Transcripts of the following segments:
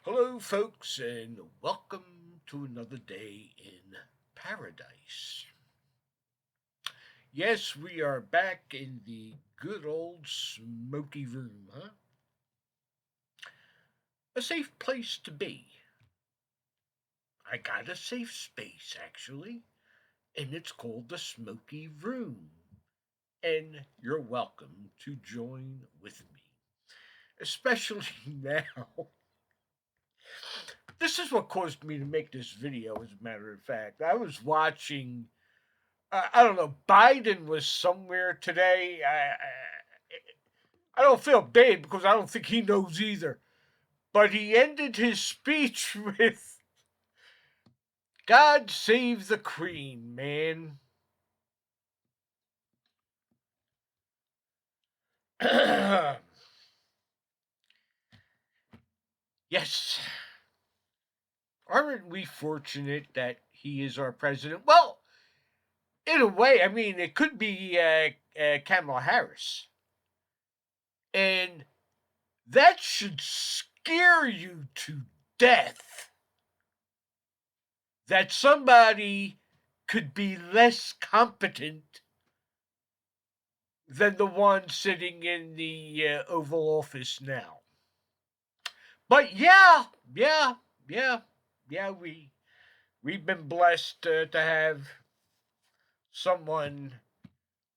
Hello, folks, and welcome to another day in paradise. Yes, we are back in the good old Smoky room, huh? A safe place to be. I got a safe space, actually, and it's called the Smoky room. And you're welcome to join with me, especially now. This is what caused me to make this video, as a matter of fact. I was watching I don't know. Biden was somewhere today. I don't feel bad because I don't think he knows either. But he ended his speech with "God save the Queen, man." Yes, aren't we fortunate that he is our president? Well, in a way, I mean, it could be Kamala Harris, and that should scare you to death that somebody could be less competent than the one sitting in the Oval Office now. But yeah, yeah, yeah, we've been blessed to have someone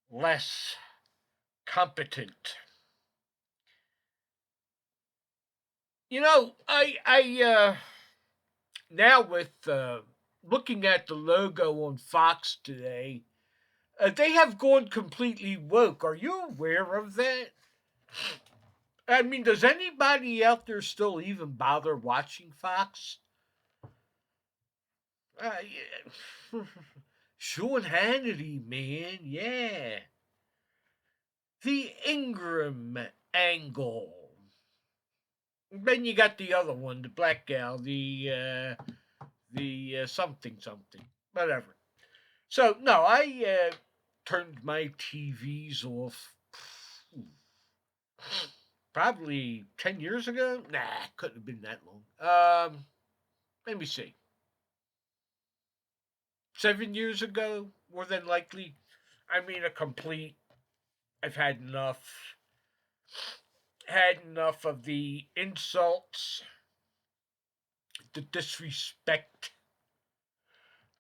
less competent. I now with looking at the logo on Fox today, they have gone completely woke. Are you aware of that? I mean, does anybody out there still even bother watching Fox? Yeah. Sean Hannity, man, yeah. The Ingram angle. Then you got the other one, the black gal, the something something, whatever. So no, I turned my TVs off probably 10 years ago. Nah, couldn't have been that long. Let me see. 7 years ago, more than likely. I mean, a complete. I've had enough. Had enough of the insults, the disrespect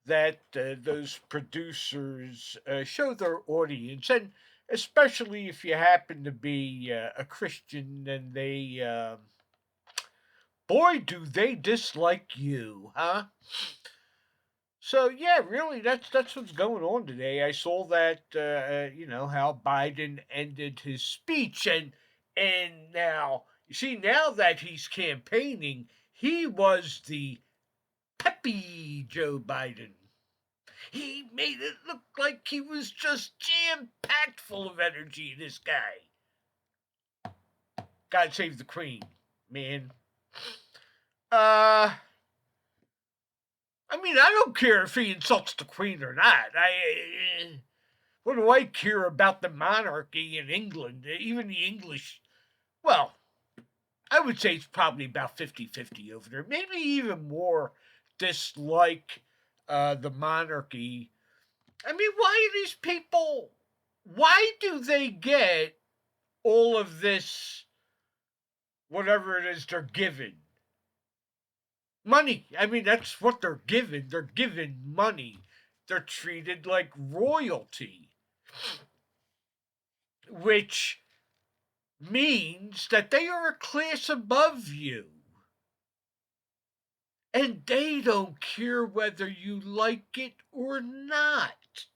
that those producers show their audience, and especially if you happen to be a Christian, and they, boy, do they dislike you, huh? So yeah, really, that's what's going on today. I saw that how Biden ended his speech, and now you see now that he's campaigning, he was the peppy Joe Biden. He made it look like he was just jam packed full of energy. This guy, God save the Queen, man. Uh, I mean, I don't care if he insults the Queen or not. What do I care about the monarchy in England? Even the English. Well, I would say it's probably about 50-50 over there. Maybe even more dislike the monarchy. I mean, why are these people. Why do they get all of this, whatever it is they're given? Money. I mean, that's what they're given. They're given money. They're treated like royalty, which means that they are a class above you. And they don't care whether you like it or not.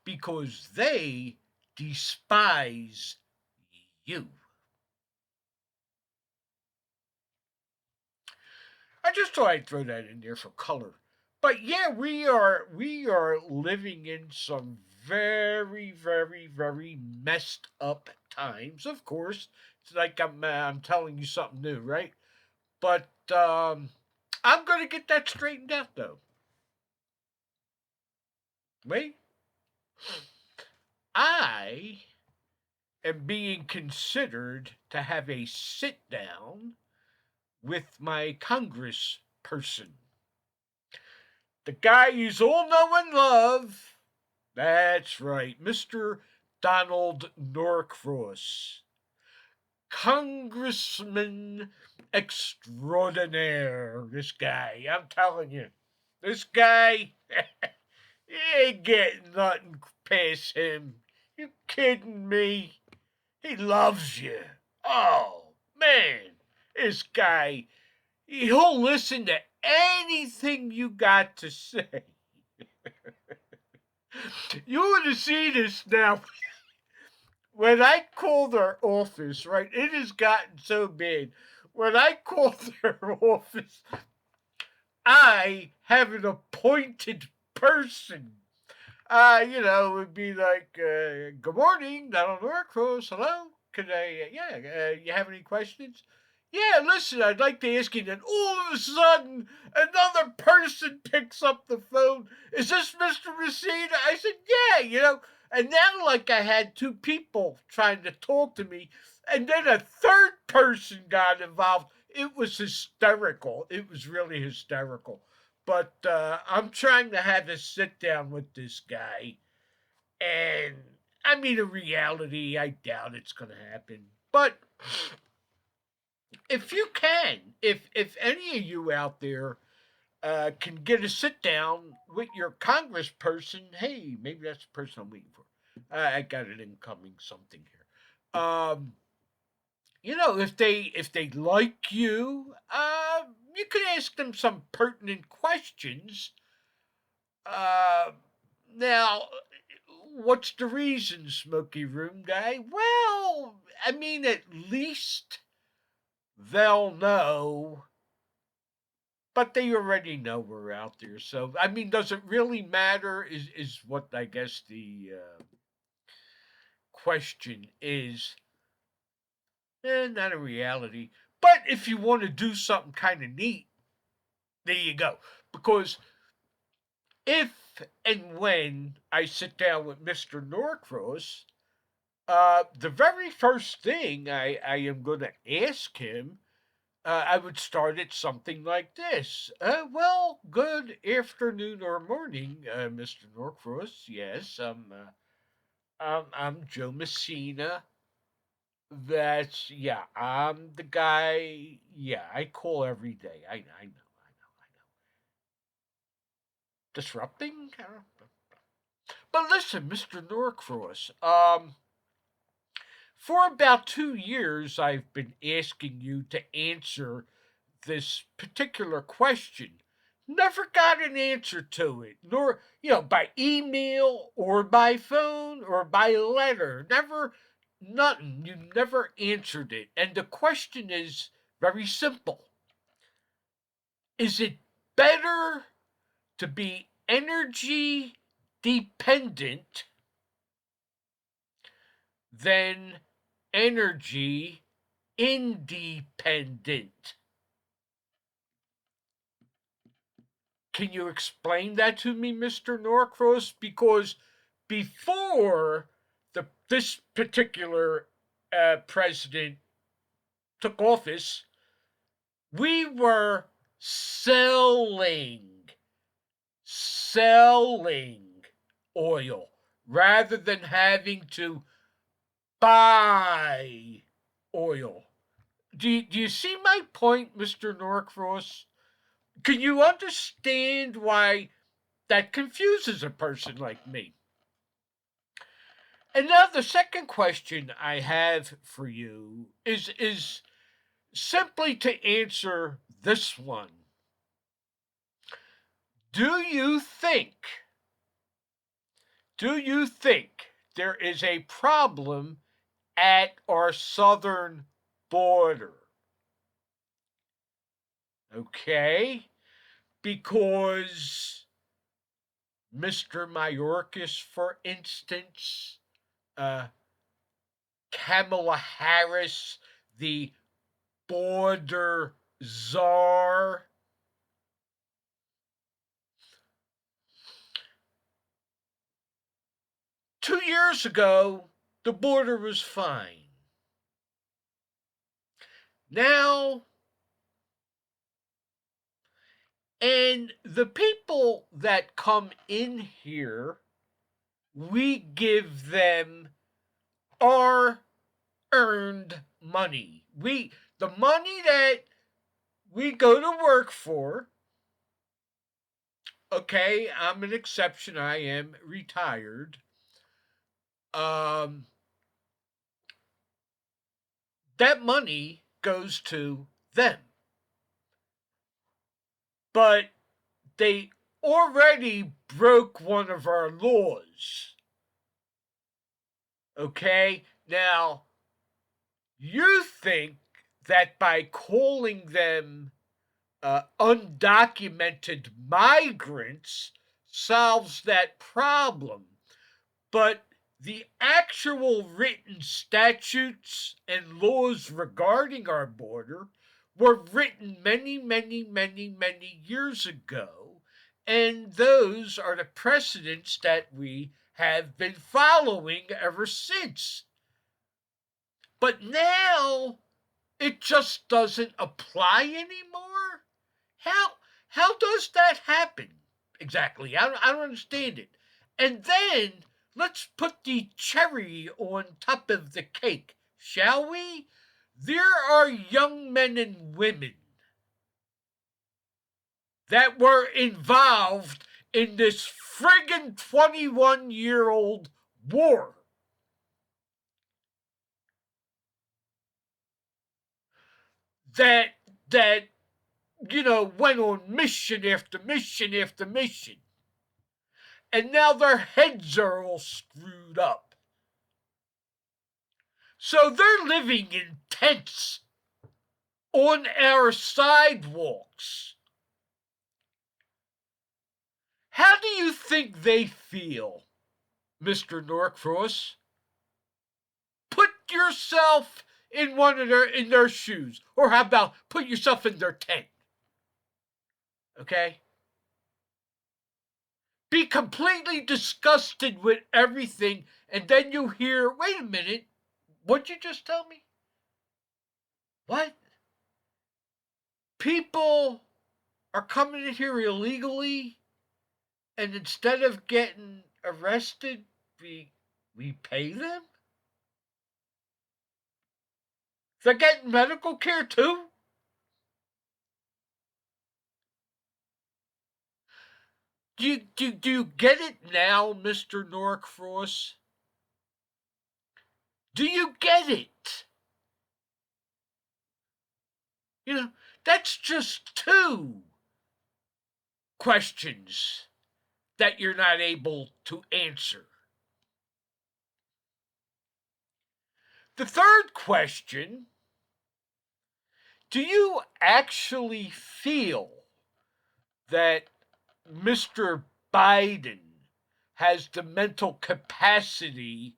Because they despise you. I just thought I'd throw that in there for color. But yeah, we are living in some very, very, very messed up times. Of course, it's like I'm telling you something new, right? But I'm gonna get that straightened out though. Wait, I am being considered to have a sit down with my congressperson. The guy you all know and love. That's right, Mr. Donald Norcross. Congressman extraordinaire. This guy, I'm telling you. This guy, you ain't getting nothing past him. You kidding me? He loves you. Oh, man. This guy, he'll listen to anything you got to say. You would have seen this now. When I call their office, right, it has gotten so bad. When I call their office, I have an appointed person. It would be like, good morning, Donald Norcross. Hello? Can I, you have any questions? Yeah, listen, I'd like to ask you that. All of a sudden, another person picks up the phone. Is this Mr. Messina? I said, yeah. And now, like, I had two people trying to talk to me, and then a third person got involved. It was hysterical. It was really hysterical. But I'm trying to have a sit down with this guy. And I mean, in reality, I doubt it's going to happen. But if you can, if any of you out there can get a sit down with your congressperson, hey, maybe that's the person I'm waiting for. I got an incoming something here. If they like you, you could ask them some pertinent questions. Uh, Now, what's the reason, Smoky Room Guy? Well, I mean, at least they'll know, but they already know we're out there. So, I mean, does it really matter? Is what I guess the question is. Not a reality. But if you want to do something kind of neat, there you go. Because if and when I sit down with Mr. Norcross, the very first thing I am going to ask him, I would start it something like this. Well, good afternoon or morning, Mr. Norcross. Yes, I'm Joe Messina. I'm the guy. Yeah, I call every day. I know. Disrupting? But listen, Mr. Norcross, for about 2 years, I've been asking you to answer this particular question. Never got an answer to it, nor, by email or by phone or by letter. Never, nothing. You never answered it. And the question is very simple. Is it better to be energy dependent than energy independent? Can you explain that to me, Mr. Norcross? Because before this particular president took office, we were selling oil rather than having to buy oil. Do you see my point, Mr. Norcross? Can you understand why that confuses a person like me? And now the second question I have for you is simply to answer this one. Do you think there is a problem at our southern border? Okay? Because Mr. Mayorkas, for instance, uh, Kamala Harris, the border czar. 2 years ago, the border was fine. Now, And the people that come in here, we give them our earned money. The money that we go to work for. Okay, I'm an exception. I am retired. Um, that money goes to them. But they already broke one of our laws. Okay? Now, you think that by calling them undocumented migrants solves that problem. But the actual written statutes and laws regarding our border were written many, many, many, many years ago. And those are the precedents that we have been following ever since. But now it just doesn't apply anymore. How does that happen exactly? I don't understand it. And then let's put the cherry on top of the cake, shall we? There are young men and women that were involved in this friggin' 21-year-old war that that went on mission after mission after mission. And now their heads are all screwed up. So they're living in tents on our sidewalks. How do you think they feel, Mr. Norcross? Put yourself in their shoes. Or how about put yourself in their tent? Okay? Be completely disgusted with everything, and then you hear, wait a minute, what'd you just tell me? What? People are coming in here illegally, and instead of getting arrested, we pay them? They're getting medical care too? Do you get it now, Mr. Norcross? Do you get it? You know, that's just two questions that you're not able to answer. The third question, do you actually feel that Mr. Biden has the mental capacity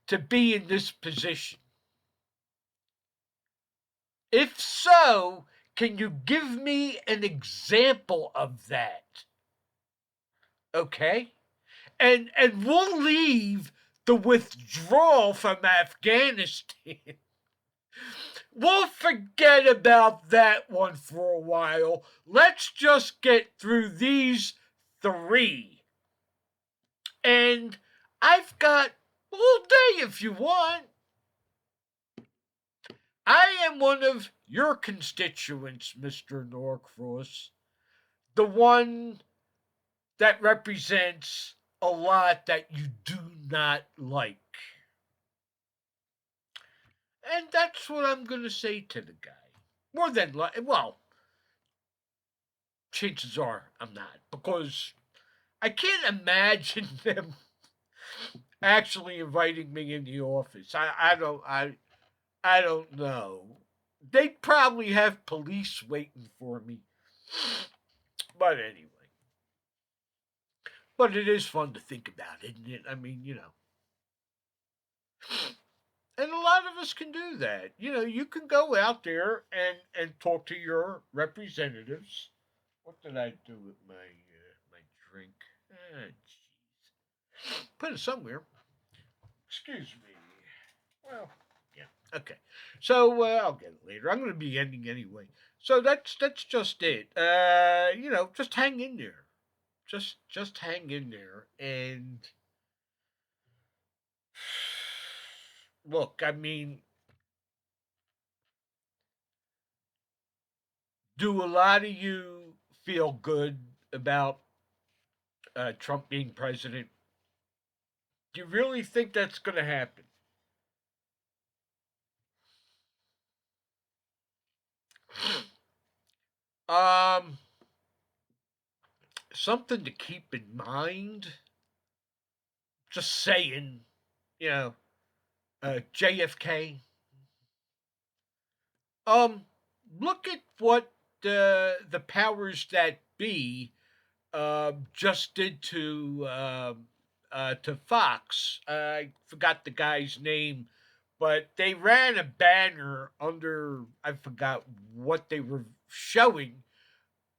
to be in this position? If so, can you give me an example of that? Okay? And we'll leave the withdrawal from Afghanistan. We'll forget about that one for a while. Let's just get through these three. And I've got all day if you want. I am one of your constituents, Mr. Norcross. The one that represents a lot that you do not like. And that's what I'm going to say to the guy. More than well, chances are I'm not, because I can't imagine them actually inviting me in the office. I don't know. They'd probably have police waiting for me. But anyway. But it is fun to think about, isn't it? I mean, and a lot of us can do that. You can go out there and talk to your representatives. What did I do with my drink? Jeez. Put it somewhere. Excuse me. Well, yeah. Okay. So I'll get it later. I'm going to be ending anyway. So that's just it. Just hang in there. Just hang in there and look. I mean, do a lot of you feel good about Trump being president? Do you really think that's going to happen? Um, Something to keep in mind. Just saying, you know, JFK. Um, Look at what the powers that be just did to Fox. I forgot the guy's name, but they ran a banner under I forgot what they were showing,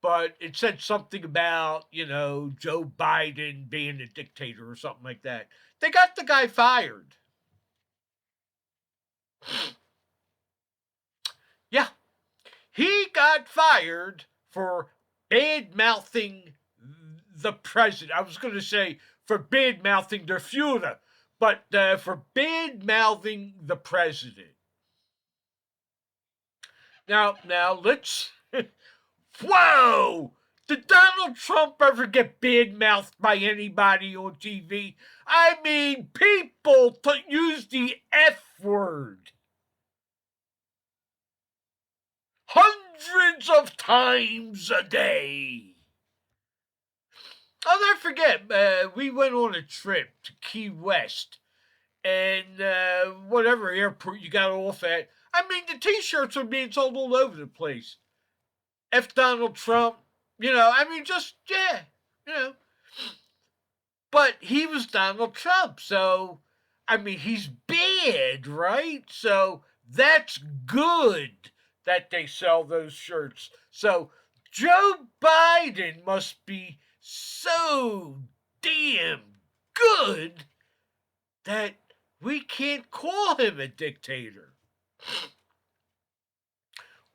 but it said something about Joe Biden being a dictator or something like that. They got the guy fired. Yeah, he got fired for bad mouthing the president. I was going to say for bad mouthing the Führer, but for bad mouthing the president. Now let's. Whoa! Did Donald Trump ever get bad mouthed by anybody on TV? I mean, people use the F word hundreds of times a day. I'll never forget, we went on a trip to Key West, and whatever airport you got off at, I mean, the t shirts were being sold all over the place. F Donald Trump, I mean, just, yeah, you know. But he was Donald Trump, so, I mean, he's bad, right? So that's good that they sell those shirts. So Joe Biden must be so damn good that we can't call him a dictator.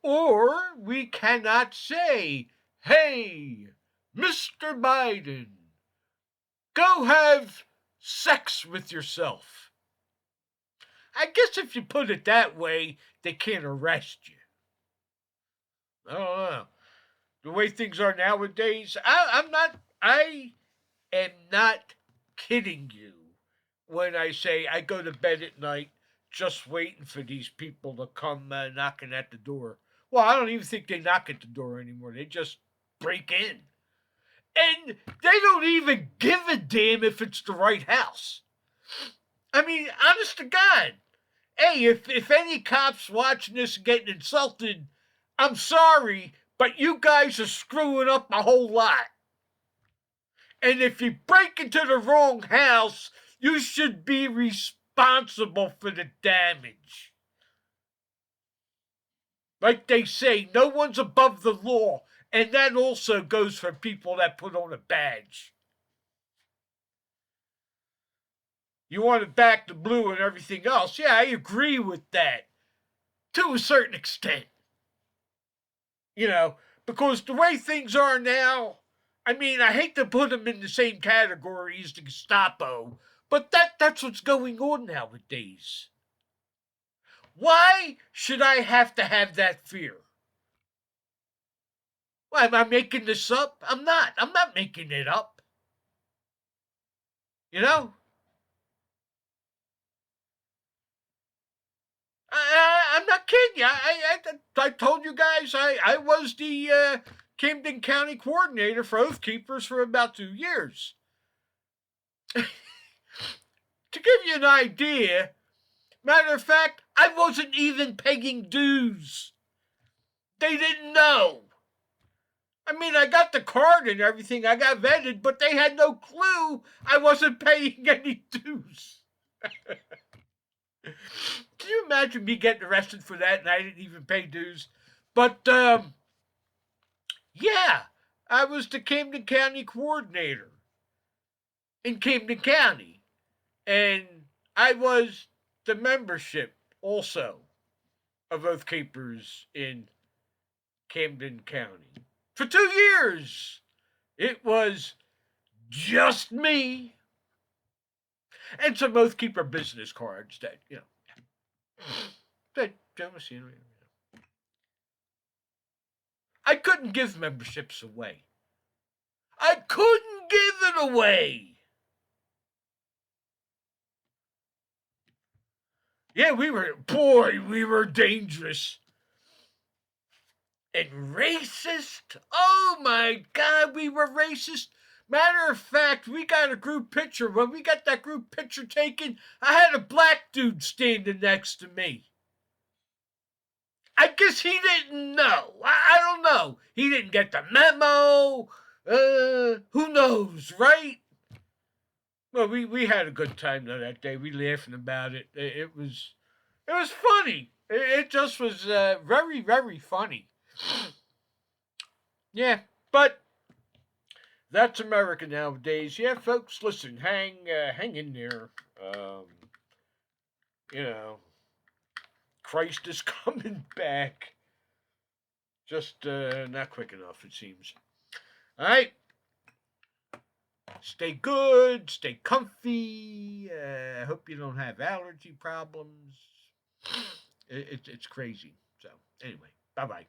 Or we cannot say, hey, Mr. Biden, go have sex with yourself. I guess if you put it that way, they can't arrest you. I don't know. The way things are nowadays, I am not kidding you when I say I go to bed at night just waiting for these people to come knocking at the door. Well, I don't even think they knock at the door anymore. They just break in. And they don't even give a damn if it's the right house. I mean, honest to God. Hey, if any cops watching this getting insulted, I'm sorry, but you guys are screwing up a whole lot. And if you break into the wrong house, you should be responsible for the damage. Like they say, no one's above the law, and that also goes for people that put on a badge. You want it back to blue and everything else. Yeah, I agree with that to a certain extent. You know, because the way things are now, I mean, I hate to put them in the same category as the Gestapo, but that's what's going on nowadays. Why should I have to have that fear? Why, am I making this up? I'm not. I'm not making it up. You know? I'm not kidding you. I told you guys I was the Camden County coordinator for Oath Keepers for about 2 years. To give you an idea, matter of fact, I wasn't even paying dues. They didn't know. I mean, I got the card and everything. I got vetted, but they had no clue I wasn't paying any dues. Can you imagine me getting arrested for that and I didn't even pay dues? But, yeah, I was the Camden County coordinator in Camden County. And I was the membership. also of Oath Keepers in Camden County. For 2 years, it was just me and some Oath Keeper business cards that, that, I couldn't give memberships away. I couldn't give it away. Yeah, we were dangerous. And racist? Oh my God, we were racist. Matter of fact, we got a group picture. When we got that group picture taken, I had a black dude standing next to me. I guess he didn't know. I don't know. He didn't get the memo. Who knows, right? Well, we had a good time though that day. We laughing about it. It was funny. It just was very very funny. Yeah, but that's America nowadays. Yeah, folks, listen, hang in there. Um, you know, Christ is coming back. Just not quick enough, it seems. All right, stay good, stay comfy. I hope you don't have allergy problems. It's crazy. So anyway, bye bye.